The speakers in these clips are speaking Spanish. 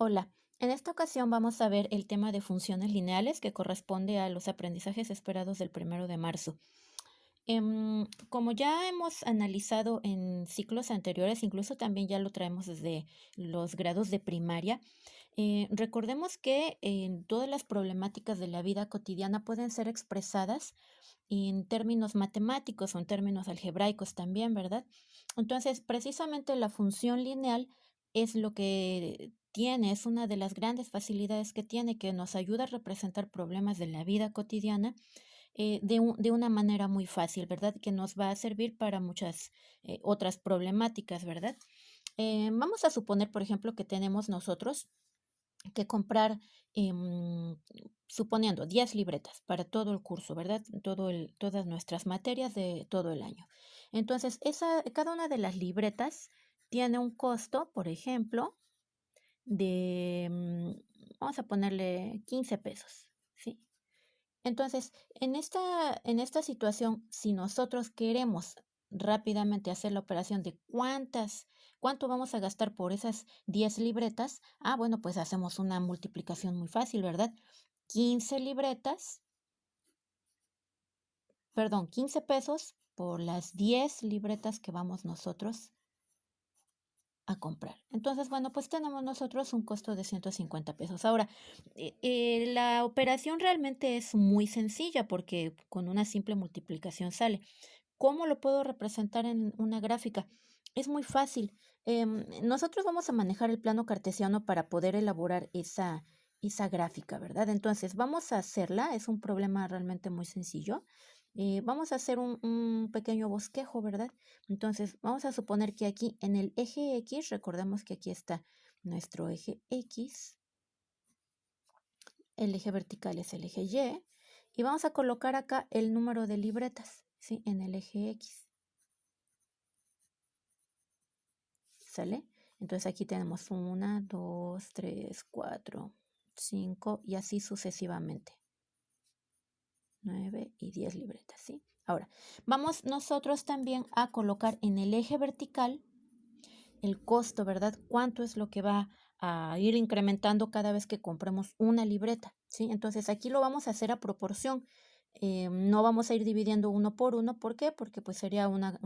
Hola, en esta ocasión vamos a ver el tema de funciones lineales que corresponde a los aprendizajes esperados del 1 de marzo. Como ya hemos analizado en ciclos anteriores, incluso también ya lo traemos desde los grados de primaria, recordemos que en todas las problemáticas de la vida cotidiana pueden ser expresadas en términos matemáticos o en términos algebraicos también, ¿verdad? Entonces, precisamente la función lineal es lo que tiene, es una de las grandes facilidades que tiene, que nos ayuda a representar problemas de la vida cotidiana de una manera muy fácil, ¿verdad? Que nos va a servir para muchas otras problemáticas, ¿verdad? Vamos a suponer, por ejemplo, que tenemos nosotros que comprar, suponiendo 10 libretas para todo el curso, ¿verdad? Todas nuestras materias de todo el año. Entonces, cada una de las libretas tiene un costo, por ejemplo, de, vamos a ponerle 15 pesos, ¿sí? Entonces, en esta situación, si nosotros queremos rápidamente hacer la operación de cuánto vamos a gastar por esas 10 libretas, bueno, pues hacemos una multiplicación muy fácil, ¿verdad? 15 libretas, perdón, 15 pesos por las 10 libretas que vamos nosotros a comprar. Entonces, bueno, pues tenemos nosotros un costo de 150 pesos. Ahora, la operación realmente es muy sencilla porque con una simple multiplicación sale. ¿Cómo lo puedo representar en una gráfica? Es muy fácil. Nosotros vamos a manejar el plano cartesiano para poder elaborar esa gráfica, ¿verdad? Entonces, vamos a hacerla. Es un problema realmente muy sencillo. Vamos a hacer un pequeño bosquejo, ¿verdad? Entonces, vamos a suponer que aquí en el eje X, recordemos que aquí está nuestro eje X, el eje vertical es el eje Y, y vamos a colocar acá el número de libretas, ¿sí? En el eje X. ¿Sale? Entonces aquí tenemos 1, 2, 3, 4, 5 y así sucesivamente. 9 y 10 libretas, ¿sí? Ahora, vamos nosotros también a colocar en el eje vertical el costo, ¿verdad? ¿Cuánto es lo que va a ir incrementando cada vez que compremos una libreta? ¿Sí? Entonces aquí lo vamos a hacer a proporción. No vamos a ir dividiendo uno por uno. ¿Por qué? Porque pues sería una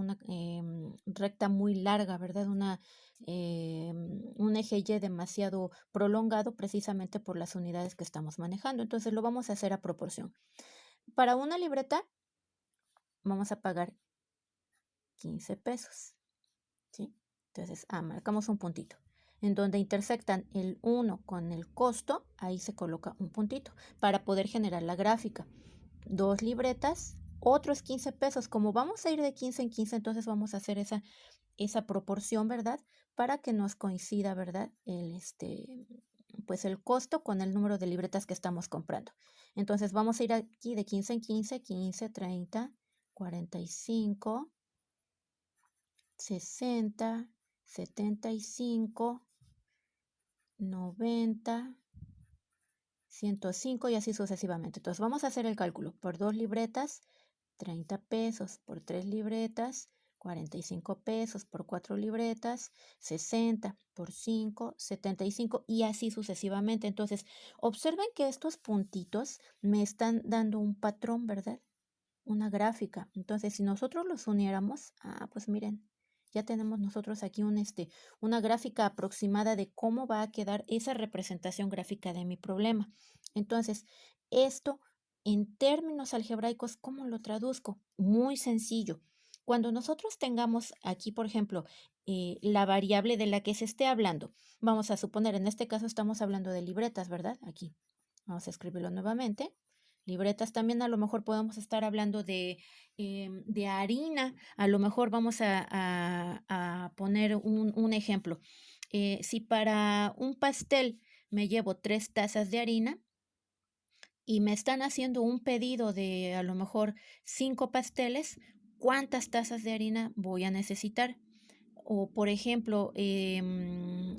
recta muy larga, ¿verdad? Un eje Y demasiado prolongado precisamente por las unidades que estamos manejando. Entonces lo vamos a hacer a proporción. Para una libreta vamos a pagar 15 pesos. ¿Sí? Entonces, marcamos un puntito. En donde intersectan el 1 con el costo, ahí se coloca un puntito para poder generar la gráfica. 2 libretas, otros 15 pesos. Como vamos a ir de 15 en 15, entonces vamos a hacer esa proporción, ¿verdad? Para que nos coincida, ¿verdad? Pues el costo con el número de libretas que estamos comprando. Entonces vamos a ir aquí de 15 en 15, 15, 30, 45, 60, 75, 90, 105 y así sucesivamente. Entonces vamos a hacer el cálculo. Por 2 libretas, 30 pesos. Por 3 libretas, 45 pesos. Por 4 libretas, 60. Por 5, 75 y así sucesivamente. Entonces, observen que estos puntitos me están dando un patrón, ¿verdad? Una gráfica. Entonces, si nosotros los uniéramos, pues miren, ya tenemos nosotros aquí una gráfica aproximada de cómo va a quedar esa representación gráfica de mi problema. Entonces, esto en términos algebraicos, ¿cómo lo traduzco? Muy sencillo. Cuando nosotros tengamos aquí, por ejemplo, la variable de la que se esté hablando, vamos a suponer, en este caso estamos hablando de libretas, ¿verdad? Aquí. Vamos a escribirlo nuevamente. Libretas también a lo mejor podemos estar hablando de harina, a lo mejor vamos a poner un ejemplo. Si para un pastel me llevo 3 tazas de harina y me están haciendo un pedido de a lo mejor 5 pasteles, ¿cuántas tazas de harina voy a necesitar? O por ejemplo, en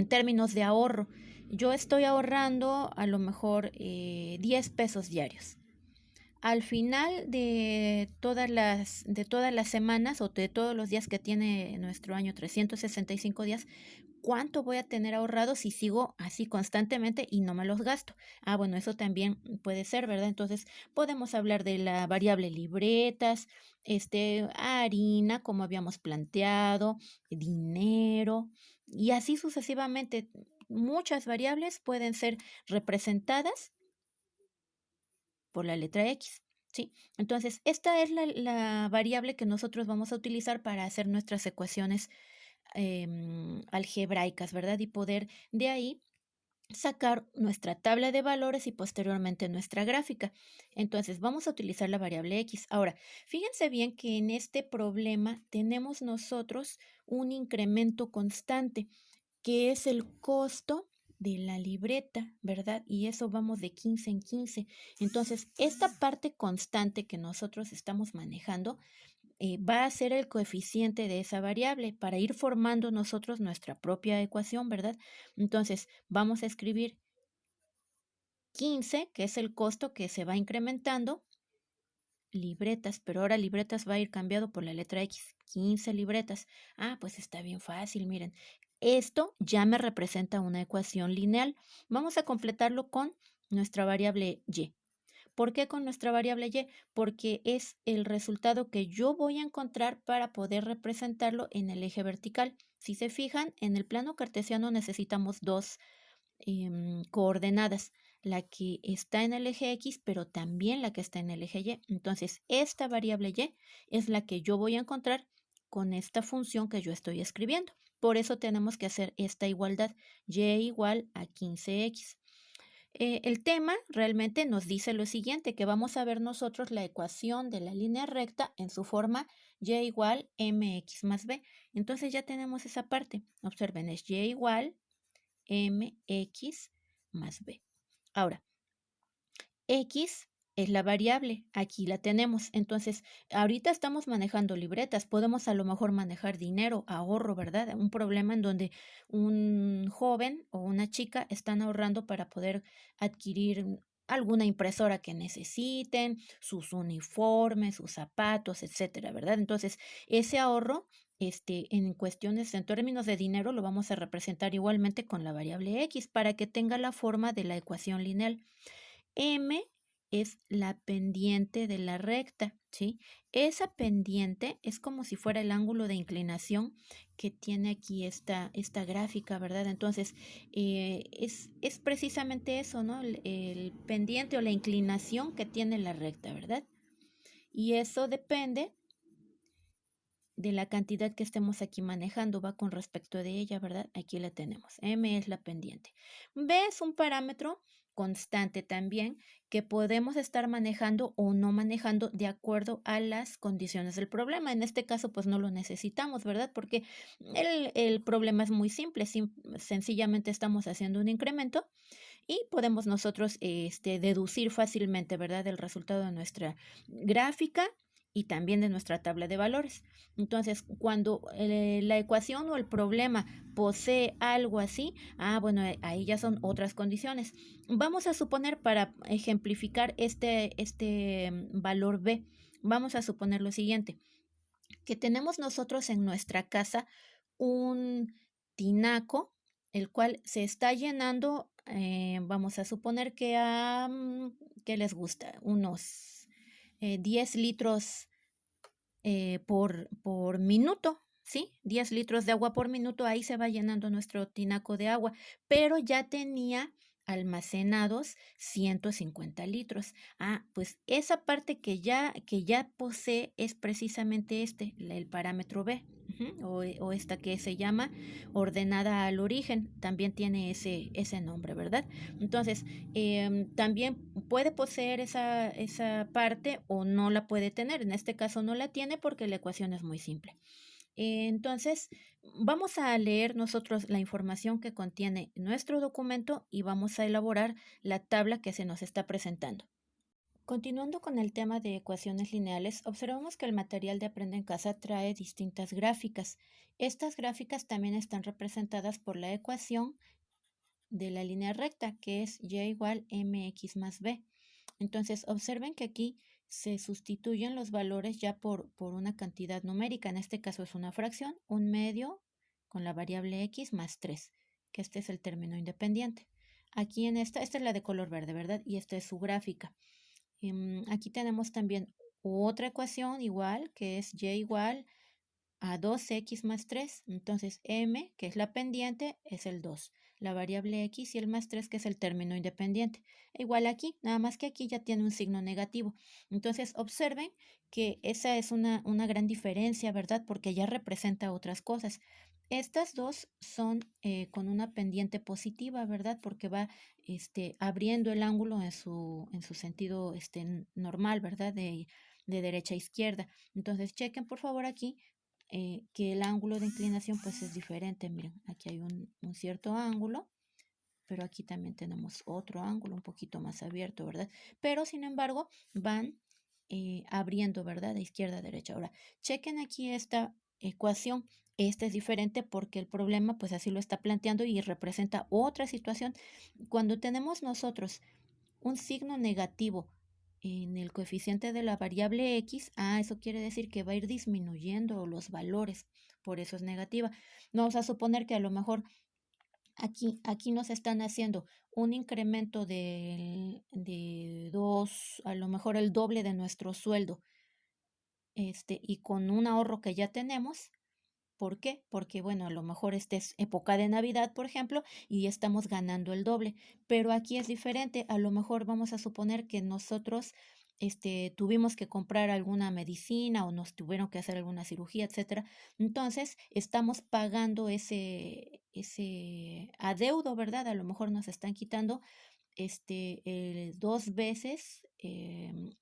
términos de ahorro, yo estoy ahorrando a lo mejor 10 pesos diarios. Al final de todas las semanas o de todos los días que tiene nuestro año, 365 días, cuánto voy a tener ahorrado si sigo así constantemente y no me los gasto. Bueno, eso también puede ser, ¿verdad? Entonces, podemos hablar de la variable libretas, harina, como habíamos planteado, dinero, y así sucesivamente. Muchas variables pueden ser representadas por la letra X, ¿sí? Entonces, esta es la variable que nosotros vamos a utilizar para hacer nuestras ecuaciones algebraicas, ¿verdad? Y poder de ahí sacar nuestra tabla de valores y posteriormente nuestra gráfica. Entonces, vamos a utilizar la variable X. Ahora, fíjense bien que en este problema tenemos nosotros un incremento constante, que es el costo de la libreta, ¿verdad? Y eso vamos de 15 en 15. Entonces, esta parte constante que nosotros estamos manejando va a ser el coeficiente de esa variable para ir formando nosotros nuestra propia ecuación, ¿verdad? Entonces, vamos a escribir 15, que es el costo que se va incrementando, libretas, pero ahora libretas va a ir cambiado por la letra X, 15 libretas. Pues está bien fácil, miren. Esto ya me representa una ecuación lineal. Vamos a completarlo con nuestra variable Y. ¿Por qué con nuestra variable Y? Porque es el resultado que yo voy a encontrar para poder representarlo en el eje vertical. Si se fijan, en el plano cartesiano necesitamos dos coordenadas, la que está en el eje X, pero también la que está en el eje Y. Entonces, esta variable Y es la que yo voy a encontrar con esta función que yo estoy escribiendo. Por eso tenemos que hacer esta igualdad, Y igual a 15X. El tema realmente nos dice lo siguiente, que vamos a ver nosotros la ecuación de la línea recta en su forma y igual mx más b. Entonces ya tenemos esa parte. Observen, es y igual mx más b. Ahora, X es la variable, aquí la tenemos. Entonces, ahorita estamos manejando libretas, podemos a lo mejor manejar dinero, ahorro, ¿verdad? Un problema en donde un joven o una chica están ahorrando para poder adquirir alguna impresora que necesiten, sus uniformes, sus zapatos, etcétera, ¿verdad? Entonces, ese ahorro, en cuestiones, en términos de dinero, lo vamos a representar igualmente con la variable X para que tenga la forma de la ecuación lineal. M es la pendiente de la recta, ¿sí? Esa pendiente es como si fuera el ángulo de inclinación que tiene aquí esta gráfica, ¿verdad? Entonces, es precisamente eso, ¿no? El pendiente o la inclinación que tiene la recta, ¿verdad? Y eso depende de la cantidad que estemos aquí manejando, va con respecto de ella, ¿verdad? Aquí la tenemos. M es la pendiente. B es un parámetro constante también que podemos estar manejando o no manejando de acuerdo a las condiciones del problema. En este caso, pues no lo necesitamos, ¿verdad? Porque el problema es muy simple. Sencillamente estamos haciendo un incremento y podemos nosotros deducir fácilmente, ¿verdad?, el resultado de nuestra gráfica y también de nuestra tabla de valores. Entonces, cuando la ecuación o el problema posee algo así, bueno, ahí ya son otras condiciones. Vamos a suponer, para ejemplificar este valor B, vamos a suponer lo siguiente, que tenemos nosotros en nuestra casa un tinaco, el cual se está llenando, vamos a suponer que ¿qué les gusta? Unos 10 litros por minuto, ¿sí? 10 litros de agua por minuto, ahí se va llenando nuestro tinaco de agua, pero ya tenía almacenados 150 litros. Pues esa parte que ya posee es precisamente el parámetro B, o esta que se llama ordenada al origen, también tiene ese nombre, ¿verdad? Entonces, también puede poseer esa parte o no la puede tener. En este caso no la tiene porque la ecuación es muy simple. Entonces, vamos a leer nosotros la información que contiene nuestro documento y vamos a elaborar la tabla que se nos está presentando. Continuando con el tema de ecuaciones lineales, observamos que el material de Aprende en Casa trae distintas gráficas. Estas gráficas también están representadas por la ecuación de la línea recta, que es y igual mx más b. Entonces, observen que aquí se sustituyen los valores ya por una cantidad numérica. En este caso es una fracción, 1/2 con la variable x más 3, que este es el término independiente. Aquí en esta es la de color verde, ¿verdad? Y esta es su gráfica. Aquí tenemos también otra ecuación igual, que es y igual a 2x más 3. Entonces, m, que es la pendiente, es el 2. La variable x y el más 3, que es el término independiente. Igual aquí, nada más que aquí ya tiene un signo negativo. Entonces, observen que esa es una gran diferencia, ¿verdad? Porque ya representa otras cosas. Estas dos son con una pendiente positiva, ¿verdad? Porque va abriendo el ángulo en su sentido normal, ¿verdad? De derecha a izquierda. Entonces, chequen por favor aquí que el ángulo de inclinación pues es diferente. Miren, aquí hay un cierto ángulo, pero aquí también tenemos otro ángulo un poquito más abierto, ¿verdad? Pero sin embargo van abriendo, ¿verdad? De izquierda a derecha. Ahora, chequen aquí esta ecuación. Esta es diferente porque el problema pues así lo está planteando y representa otra situación. Cuando tenemos nosotros un signo negativo en el coeficiente de la variable x, eso quiere decir que va a ir disminuyendo los valores, por eso es negativa. Vamos a suponer que a lo mejor aquí nos están haciendo un incremento de 2, a lo mejor el doble de nuestro sueldo, y con un ahorro que ya tenemos. ¿Por qué? Porque, bueno, a lo mejor esta es época de Navidad, por ejemplo, y estamos ganando el doble, pero aquí es diferente. A lo mejor vamos a suponer que nosotros tuvimos que comprar alguna medicina o nos tuvieron que hacer alguna cirugía, etcétera. Entonces, estamos pagando ese adeudo, ¿verdad? A lo mejor nos están quitando 2 veces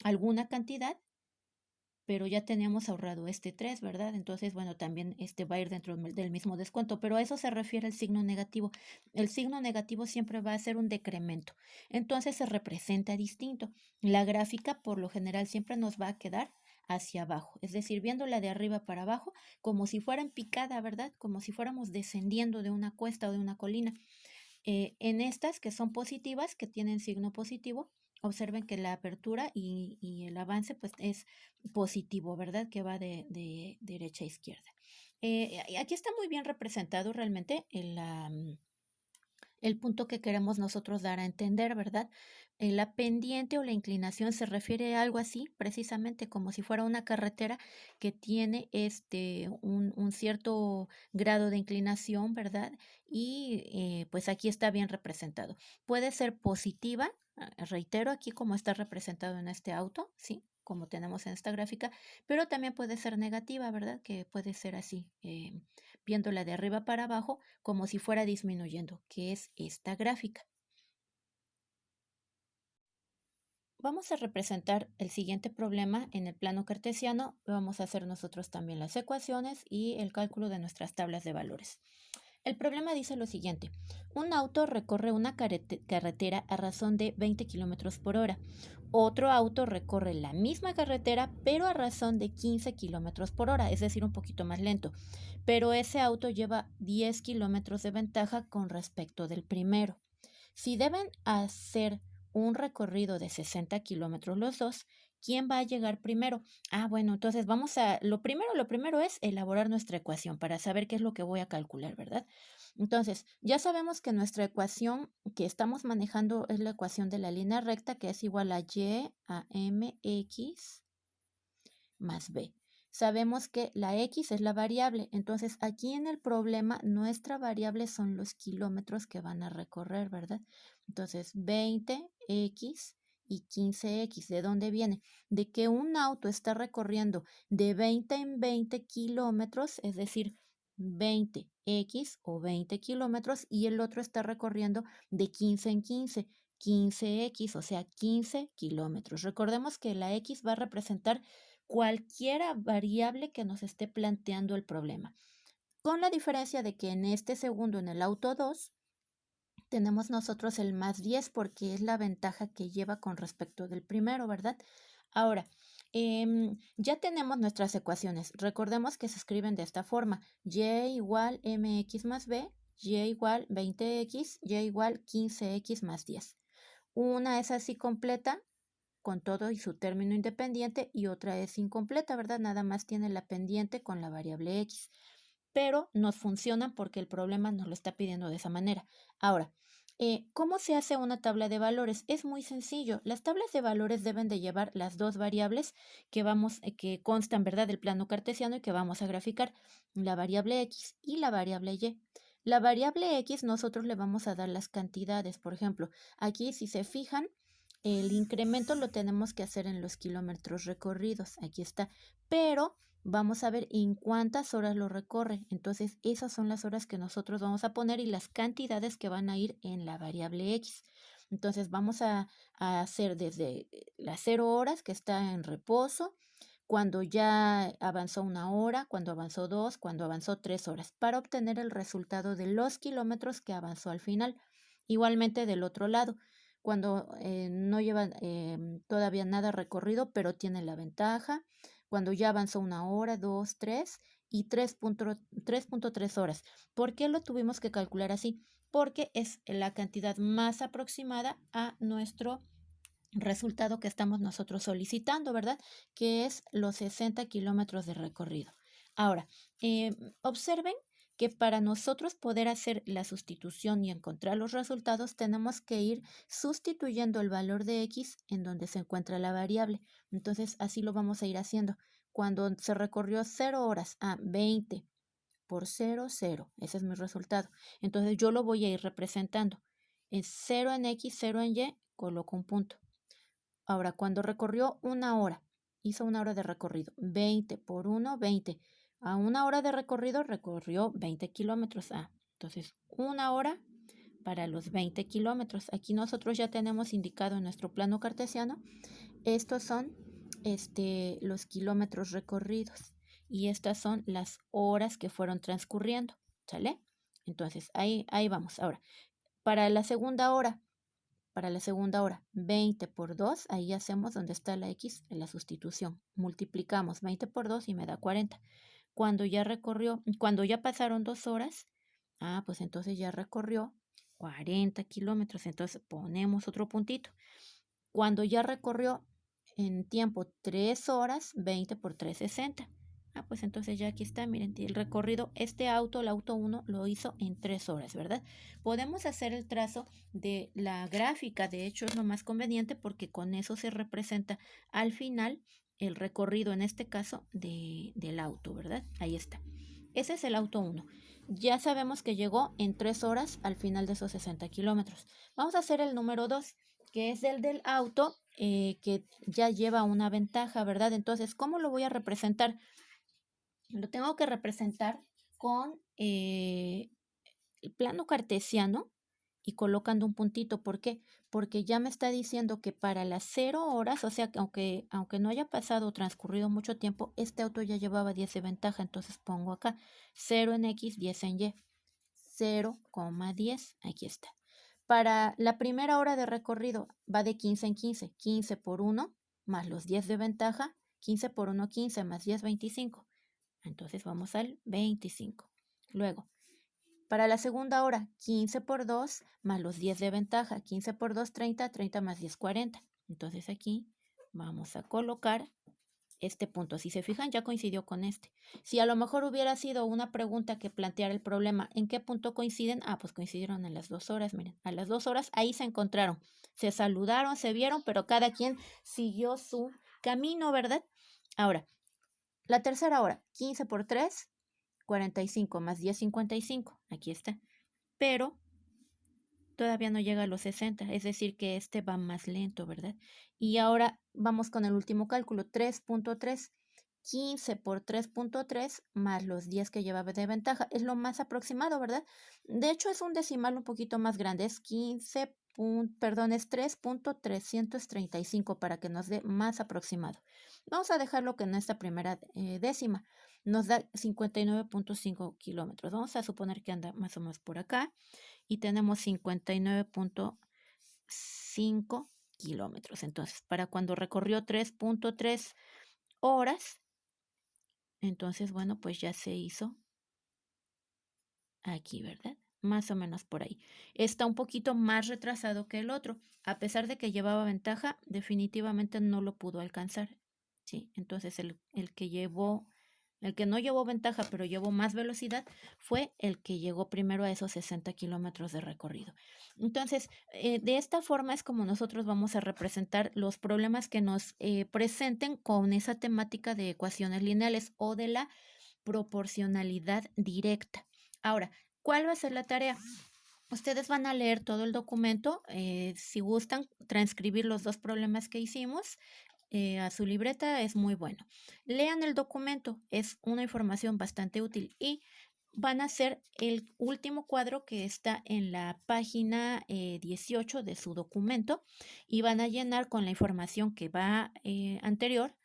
alguna cantidad, pero ya teníamos ahorrado 3, ¿verdad? Entonces, bueno, también va a ir dentro del mismo descuento, pero a eso se refiere el signo negativo. El signo negativo siempre va a ser un decremento, entonces se representa distinto. La gráfica, por lo general, siempre nos va a quedar hacia abajo, es decir, viéndola de arriba para abajo, como si fuera en picada, ¿verdad? Como si fuéramos descendiendo de una cuesta o de una colina. En estas que son positivas, que tienen signo positivo, observen que la apertura y el avance pues es positivo, ¿verdad? Que va de derecha a izquierda. Aquí está muy bien representado realmente el punto que queremos nosotros dar a entender, ¿verdad? La pendiente o la inclinación se refiere a algo así, precisamente como si fuera una carretera que tiene un cierto grado de inclinación, ¿verdad? Y pues aquí está bien representado. Puede ser positiva, reitero aquí como está representado en este auto, ¿sí? Como tenemos en esta gráfica, pero también puede ser negativa, ¿verdad? Que puede ser así, viéndola de arriba para abajo, como si fuera disminuyendo, que es esta gráfica. Vamos a representar el siguiente problema en el plano cartesiano. Vamos a hacer nosotros también las ecuaciones y el cálculo de nuestras tablas de valores. El problema dice lo siguiente. Un auto recorre una carretera a razón de 20 kilómetros por hora. Otro auto recorre la misma carretera, pero a razón de 15 kilómetros por hora, es decir, un poquito más lento. Pero ese auto lleva 10 kilómetros de ventaja con respecto del primero. Si deben hacer un recorrido de 60 kilómetros los dos, ¿quién va a llegar primero? Bueno, entonces lo primero es elaborar nuestra ecuación para saber qué es lo que voy a calcular, ¿verdad? Entonces, ya sabemos que nuestra ecuación que estamos manejando es la ecuación de la línea recta, que es igual a y a mx más b. Sabemos que la x es la variable, entonces aquí en el problema nuestra variable son los kilómetros que van a recorrer, ¿verdad? Entonces 20x y 15x, ¿de dónde viene? De que un auto está recorriendo de 20 en 20 kilómetros, es decir, 20x o 20 kilómetros, y el otro está recorriendo de 15 en 15, 15x, o sea, 15 kilómetros. Recordemos que la x va a representar cualquier variable que nos esté planteando el problema. Con la diferencia de que en este segundo, en el auto 2, tenemos nosotros el más 10 porque es la ventaja que lleva con respecto del primero, ¿verdad? Ahora, ya tenemos nuestras ecuaciones. Recordemos que se escriben de esta forma. Y igual mx más b, y igual 20x, y igual 15x más 10. Una es así completa, con todo y su término independiente, y otra es incompleta, ¿verdad? Nada más tiene la pendiente con la variable x. pero nos funcionan porque el problema nos lo está pidiendo de esa manera. Ahora, ¿cómo se hace una tabla de valores? Es muy sencillo. Las tablas de valores deben de llevar las dos variables que constan, ¿verdad?, del plano cartesiano y que vamos a graficar, la variable x y la variable y. La variable x nosotros le vamos a dar las cantidades. Por ejemplo, aquí si se fijan, el incremento lo tenemos que hacer en los kilómetros recorridos. Aquí está. Pero vamos a ver en cuántas horas lo recorre. Entonces, esas son las horas que nosotros vamos a poner y las cantidades que van a ir en la variable x. Entonces, vamos a hacer desde las 0 horas que está en reposo, cuando ya avanzó 1 hora, cuando avanzó 2, cuando avanzó 3 horas, para obtener el resultado de los kilómetros que avanzó al final. Igualmente del otro lado, cuando no lleva todavía nada recorrido, pero tiene la ventaja, cuando ya avanzó 1 hora, 2, 3 y 3.3 horas. ¿Por qué lo tuvimos que calcular así? Porque es la cantidad más aproximada a nuestro resultado que estamos nosotros solicitando, ¿verdad? Que es los 60 kilómetros de recorrido. Ahora, observen que para nosotros poder hacer la sustitución y encontrar los resultados, tenemos que ir sustituyendo el valor de x en donde se encuentra la variable. Entonces, así lo vamos a ir haciendo. Cuando se recorrió 0 horas a 20 por 0, 0. Ese es mi resultado. Entonces, yo lo voy a ir representando. En 0 en x, 0 en y, coloco un punto. Ahora, cuando recorrió 1 hora, hizo 1 hora de recorrido, 20 por 1, 20. A 1 hora de recorrido recorrió 20 kilómetros. Entonces 1 hora para los 20 kilómetros. Aquí nosotros ya tenemos indicado en nuestro plano cartesiano, estos son los kilómetros recorridos y estas son las horas que fueron transcurriendo, ¿sale? Entonces ahí vamos. Ahora, para la segunda hora, 20 por 2, ahí hacemos donde está la x en la sustitución. Multiplicamos 20 por 2 y me da 40. Cuando ya pasaron 2 horas, pues entonces ya recorrió 40 kilómetros. Entonces ponemos otro puntito. Cuando ya recorrió en tiempo 3 horas, 20 por 3, 60. Pues entonces ya aquí está, miren, el recorrido, el auto 1 lo hizo en 3 horas, ¿verdad? Podemos hacer el trazo de la gráfica, de hecho es lo más conveniente porque con eso se representa al final el recorrido, en este caso, del auto, ¿verdad? Ahí está. Ese es el auto 1. Ya sabemos que llegó en 3 horas al final de esos 60 kilómetros. Vamos a hacer el número 2, que es el del auto que ya lleva una ventaja, ¿verdad? Entonces, ¿cómo lo voy a representar? Lo tengo que representar con el plano cartesiano y colocando un puntito. ¿Por qué? Porque ya me está diciendo que para las 0 horas, o sea, que aunque no haya pasado o transcurrido mucho tiempo, este auto ya llevaba 10 de ventaja. Entonces pongo acá 0 en x, 10 en y. 0,10. Aquí está. Para la primera hora de recorrido va de 15 en 15. 15 por 1 más los 10 de ventaja. 15 por 1, 15 más 10, 25. Entonces vamos al 25. Luego, para la segunda hora, 15 por 2 más los 10 de ventaja. 15 por 2, 30. 30 más 10, 40. Entonces aquí vamos a colocar este punto. Si se fijan, ya coincidió con este. Si a lo mejor hubiera sido una pregunta que planteara el problema, ¿en qué punto coinciden? Pues coincidieron en las 2 horas, miren. A las 2 horas ahí se encontraron. Se saludaron, se vieron, pero cada quien siguió su camino, ¿verdad? Ahora, la tercera hora, 15 por 3, 45 más 10, 55. Aquí está. Pero todavía no llega a los 60, es decir que este va más lento, ¿verdad? Y ahora vamos con el último cálculo, 3.3. 15 por 3.3 más los 10 que llevaba de ventaja. Es lo más aproximado, ¿verdad? De hecho, es un decimal un poquito más grande. Es 3.335 para que nos dé más aproximado. Vamos a dejarlo que en esta primera décima nos da 59.5 kilómetros. Vamos a suponer que anda más o menos por acá y tenemos 59.5 kilómetros. Entonces, para cuando recorrió 3.3 horas, entonces, bueno, pues ya se hizo aquí, ¿verdad? Más o menos por ahí. Está un poquito más retrasado que el otro. A pesar de que llevaba ventaja, definitivamente no lo pudo alcanzar. ¿Sí? Entonces, el que llevó El que no llevó ventaja, pero llevó más velocidad, fue el que llegó primero a esos 60 kilómetros de recorrido. Entonces, de esta forma es como nosotros vamos a representar los problemas que nos presenten con esa temática de ecuaciones lineales o de la proporcionalidad directa. Ahora, ¿cuál va a ser la tarea? Ustedes van a leer todo el documento, si gustan transcribir los dos problemas que hicimos a su libreta es muy bueno. Lean el documento, es una información bastante útil y van a hacer el último cuadro que está en la página 18 de su documento y van a llenar con la información que va anterior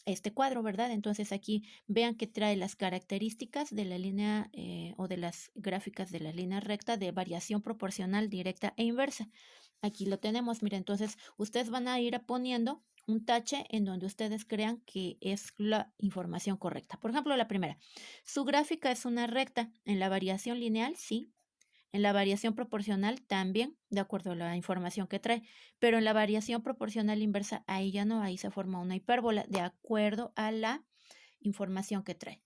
este cuadro, ¿verdad? Entonces aquí vean que trae las características de la línea o de las gráficas de la línea recta de variación proporcional directa e inversa. Aquí lo tenemos, mira, entonces ustedes van a ir poniendo un tache en donde ustedes crean que es la información correcta. Por ejemplo, la primera, su gráfica es una recta en la variación lineal, sí. En la variación proporcional también, de acuerdo a la información que trae, pero en la variación proporcional inversa, ahí ya no, ahí se forma una hipérbola, de acuerdo a la información que trae.